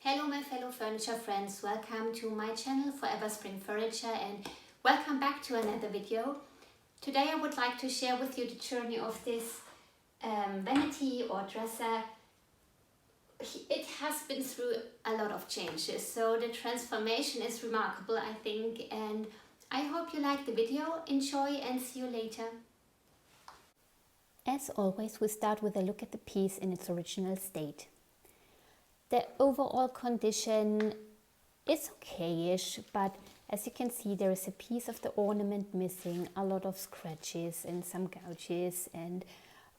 Hello my fellow furniture friends, welcome to my channel Forever Spring Furniture and welcome back to another video. Today I would like to share with you the journey of this vanity or dresser. It has been through a lot of changes, so the transformation is remarkable, I think, and I hope you like the video. Enjoy and see you later. As always, we start with a look at the piece in its original state. The overall condition is okayish, but as you can see, there is a piece of the ornament missing, a lot of scratches and some gouges, and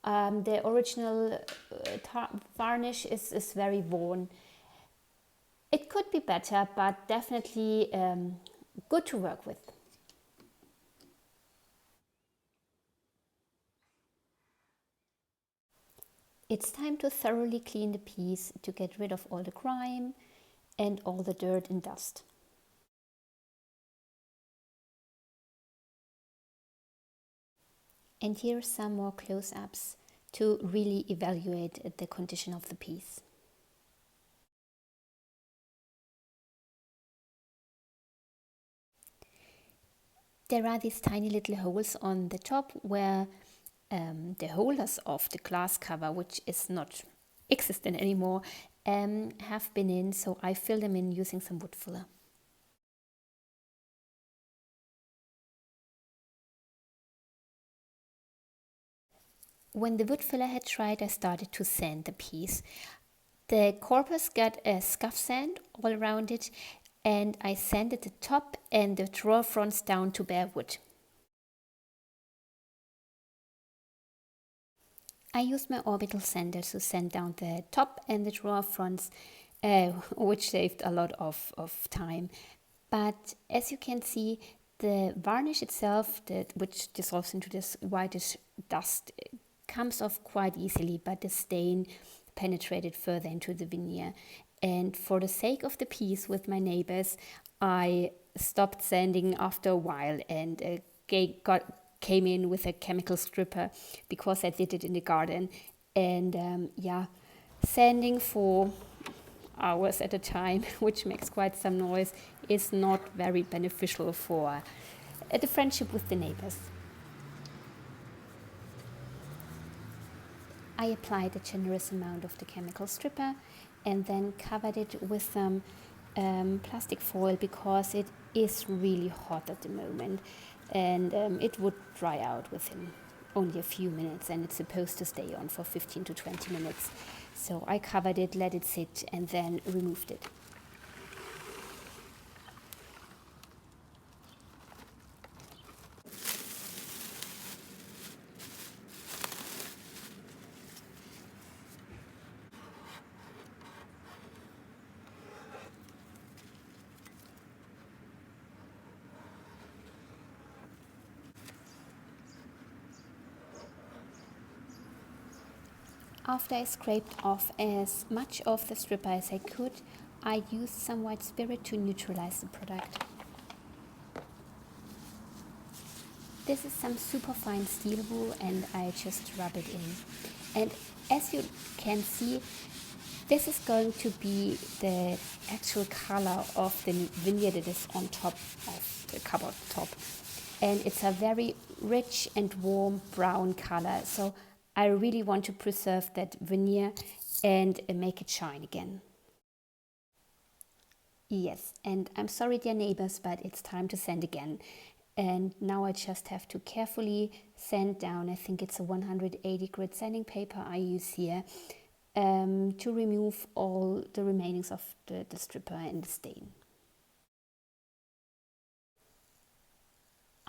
the original varnish is very worn. It could be better, but definitely good to work with. It's time to thoroughly clean the piece to get rid of all the grime and all the dirt and dust. And here are some more close-ups to really evaluate the condition of the piece. There are these tiny little holes on the top where the holders of the glass cover, which is not existent anymore, have been in, so I fill them in using some wood filler. When the wood filler had dried, I started to sand the piece. The corpus got a scuff sand all around it, and I sanded the top and the drawer fronts down to bare wood. I used my orbital sander to sand down the top and the drawer fronts, which saved a lot of time. But as you can see, the varnish itself, which dissolves into this whitish dust, comes off quite easily, but the stain penetrated further into the veneer. And for the sake of the piece with my neighbors, I stopped sanding after a while and came in with a chemical stripper because I did it in the garden, and sanding for hours at a time, which makes quite some noise, is not very beneficial for the friendship with the neighbors. I applied a generous amount of the chemical stripper and then covered it with some plastic foil because it is really hot at the moment, and it would dry out within only a few minutes, and it's supposed to stay on for 15 to 20 minutes. So I covered it, let it sit, and then removed it. After I scraped off as much of the stripper as I could, I used some white spirit to neutralize the product. This is some super fine steel wool and I just rub it in. And as you can see, this is going to be the actual color of the veneer that is on top of the cupboard top. And it's a very rich and warm brown color. So I really want to preserve that veneer and make it shine again. Yes, and I'm sorry dear neighbors, but it's time to sand again. And now I just have to carefully sand down, I think it's a 180 grit sanding paper I use here, to remove all the remainings of the stripper and the stain.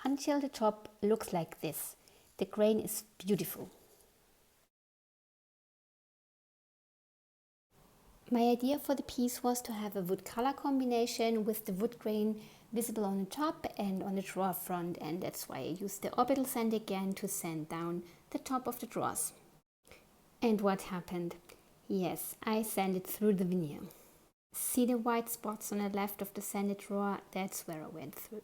Until the top looks like this. The grain is beautiful. My idea for the piece was to have a wood color combination with the wood grain visible on the top and on the drawer front, and that's why I used the orbital sand again to sand down the top of the drawers. And what happened? Yes, I sanded through the veneer. See the white spots on the left of the sanded drawer? That's where I went through.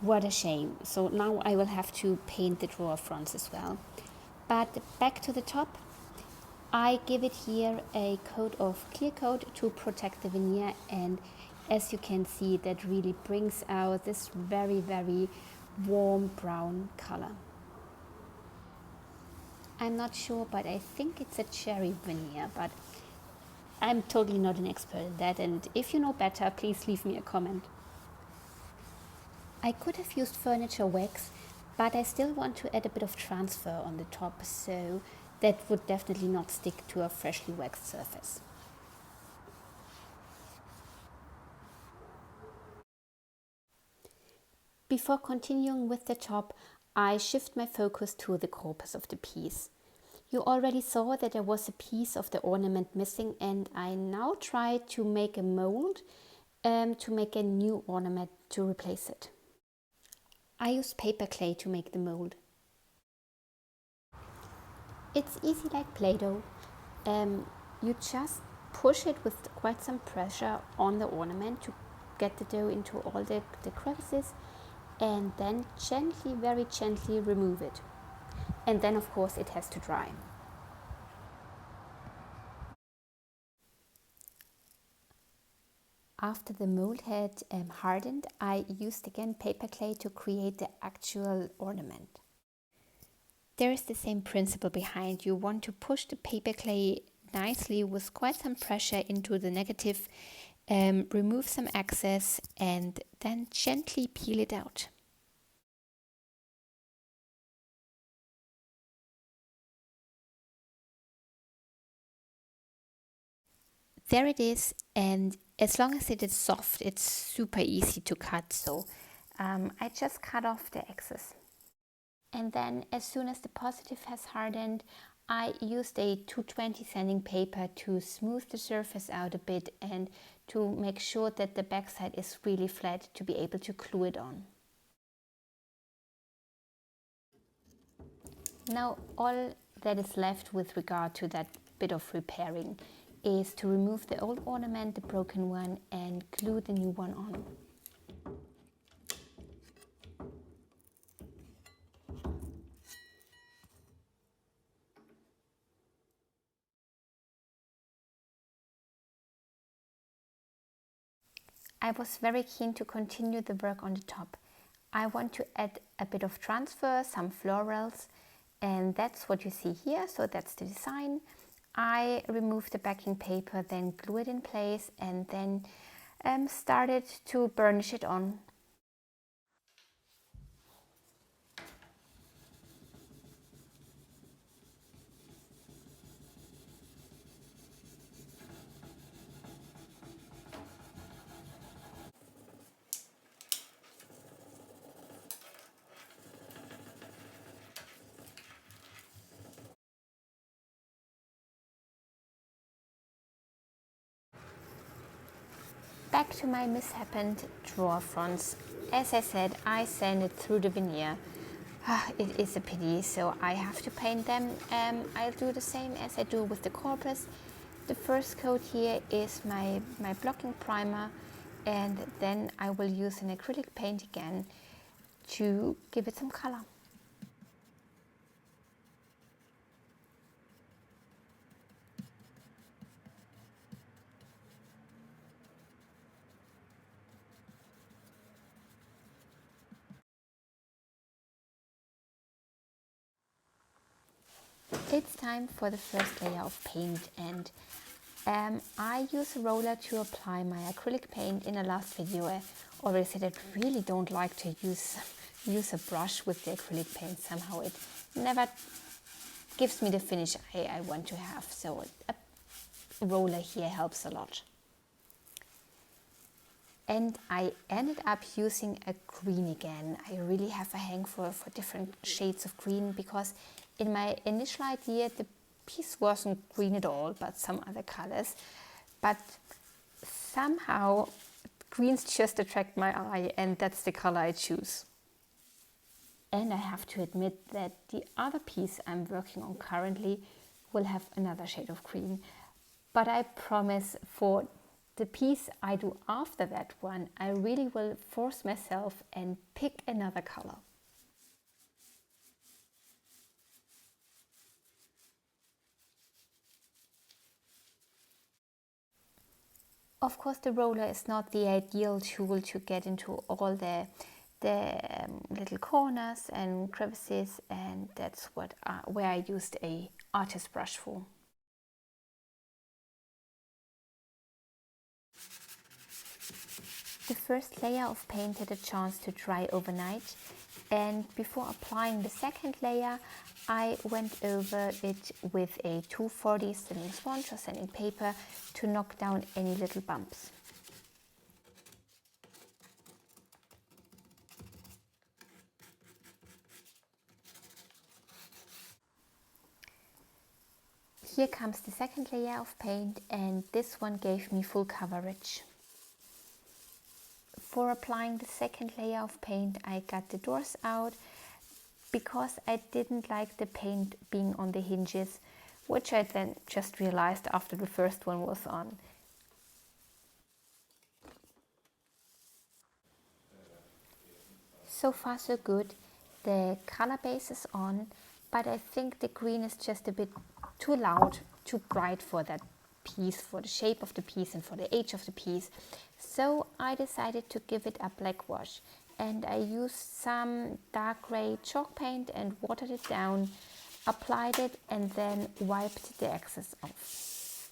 What a shame. So now I will have to paint the drawer fronts as well. But back to the top. I give it here a coat of clear coat to protect the veneer, and as you can see, that really brings out this very, very warm brown color. I'm not sure, but I think it's a cherry veneer, but I'm totally not an expert in that, and if you know better, please leave me a comment. I could have used furniture wax, but I still want to add a bit of transfer on the top, so that would definitely not stick to a freshly waxed surface. Before continuing with the top, I shift my focus to the corpus of the piece. You already saw that there was a piece of the ornament missing, and I now try to make a mold to make a new ornament to replace it. I used paper clay to make the mold. It's easy like Play-Doh. You just push it with quite some pressure on the ornament to get the dough into all the crevices, and then gently, very gently remove it. And then of course it has to dry. After the mold had hardened, I used again paper clay to create the actual ornament. There is the same principle behind. You want to push the paper clay nicely with quite some pressure into the negative, remove some excess, and then gently peel it out. There it is, and as long as it is soft, it's super easy to cut, so I just cut off the excess. And then as soon as the positive has hardened, I used a 220 sanding paper to smooth the surface out a bit and to make sure that the backside is really flat to be able to glue it on. Now all that is left with regard to that bit of repairing is to remove the old ornament, the broken one, and glue the new one on. I was very keen to continue the work on the top. I want to add a bit of transfer, some florals, and that's what you see here. So that's the design. I removed the backing paper, then glue it in place, and then started to burnish it on. Back to my mishappened drawer fronts. As I said, I sanded through the veneer. It is a pity, so I have to paint them. I'll do the same as I do with the corpus. The first coat here is my blocking primer, and then I will use an acrylic paint again to give it some color. It's time for the first layer of paint, and I use a roller to apply my acrylic paint. In the last video I already said I really don't like to use a brush with the acrylic paint. Somehow it never gives me the finish I want to have, so a roller here helps a lot. And I ended up using a green again. I really have a hang for different shades of green, because in my initial idea the piece wasn't green at all, but some other colors. But somehow greens just attract my eye, and that's the color I choose. And I have to admit that the other piece I'm working on currently will have another shade of green. But I promise for the piece I do after that one, I really will force myself and pick another color. Of course, the roller is not the ideal tool to get into all the little corners and crevices, and that's where I used a artist brush for. The first layer of paint had a chance to dry overnight, and before applying the second layer I went over it with a 240 sanding sponge or sanding paper to knock down any little bumps. Here comes the second layer of paint, and this one gave me full coverage. For applying the second layer of paint I got the doors out because I didn't like the paint being on the hinges, which I then just realized after the first one was on. So far so good. The color base is on, but I think the green is just a bit too loud, too bright for that piece, for the shape of the piece and for the age of the piece. So I decided to give it a black wash, and I used some dark gray chalk paint and watered it down, applied it, and then wiped the excess off.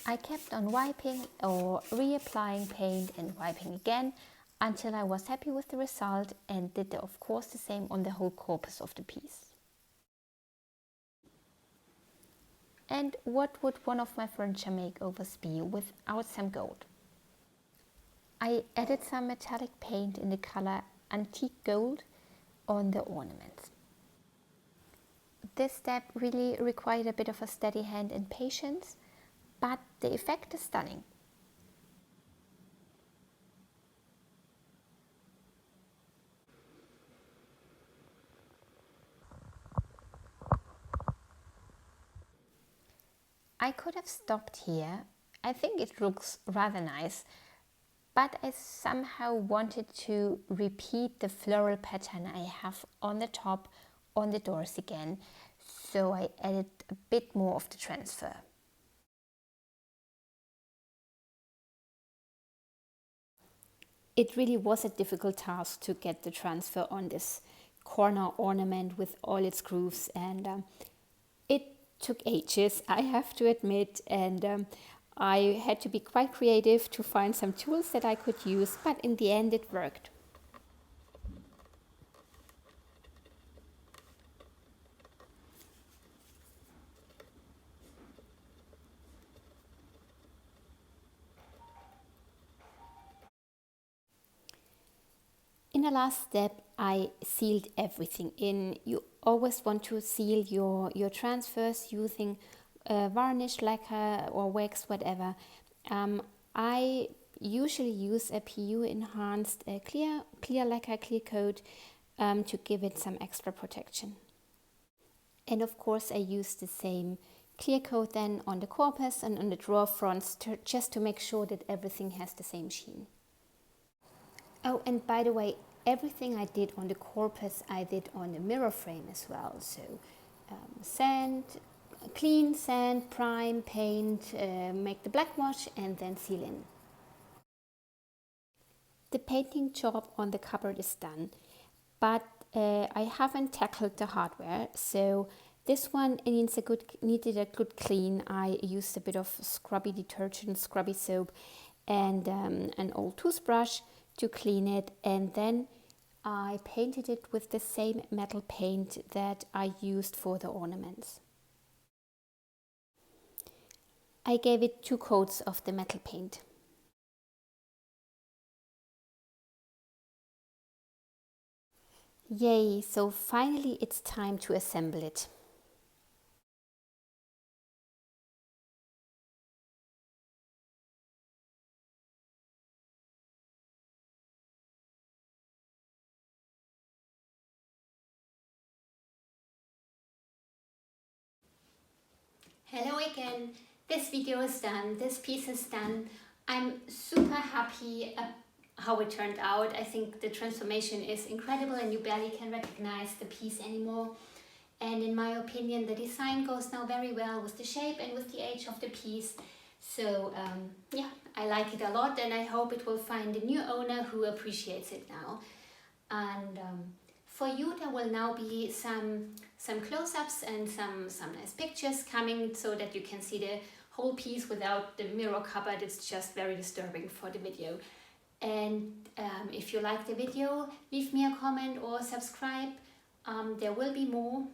I kept on wiping or reapplying paint and wiping again until I was happy with the result, and did of course the same on the whole corpus of the piece. And what would one of my furniture makeovers be without some gold? I added some metallic paint in the color antique gold on the ornaments. This step really required a bit of a steady hand and patience, but the effect is stunning. I could have stopped here. I think it looks rather nice, but I somehow wanted to repeat the floral pattern I have on the top on the doors again, so I added a bit more of the transfer. It really was a difficult task to get the transfer on this corner ornament with all its grooves, and it took ages, I have to admit, and I had to be quite creative to find some tools that I could use, but in the end it worked. In the last step, I sealed everything in. You always want to seal your transfers using varnish, lacquer or wax, whatever. I usually use a PU enhanced clear lacquer, clear coat to give it some extra protection. And of course I use the same clear coat then on the corpus and on the drawer fronts just to make sure that everything has the same sheen. Oh, and by the way, everything I did on the corpus I did on the mirror frame as well. So sand, clean, sand, prime, paint, make the black wash and then seal in. The painting job on the cupboard is done, but I haven't tackled the hardware, so this one needed a good clean. I used a bit of scrubby detergent, scrubby soap, and an old toothbrush to clean it, and then I painted it with the same metal paint that I used for the ornaments. I gave it 2 coats of the metal paint. Yay, so finally it's time to assemble it. Hello again, this video is done, this piece is done. I'm super happy how it turned out. I think the transformation is incredible and you barely can recognize the piece anymore. And in my opinion, the design goes now very well with the shape and with the age of the piece. So yeah, I like it a lot, and I hope it will find a new owner who appreciates it now. And for you, there will now be some close-ups and some nice pictures coming so that you can see the whole piece without the mirror cupboard. It's just very disturbing for the video. And if you like the video, leave me a comment or subscribe. There will be more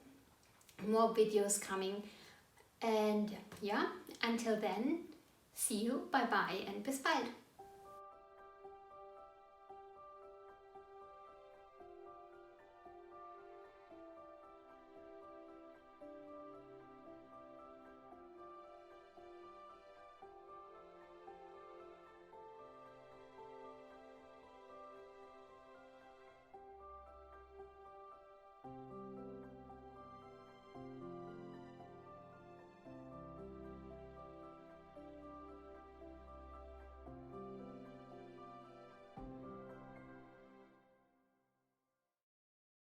videos coming. And yeah, until then, see you, bye bye, and bis bald.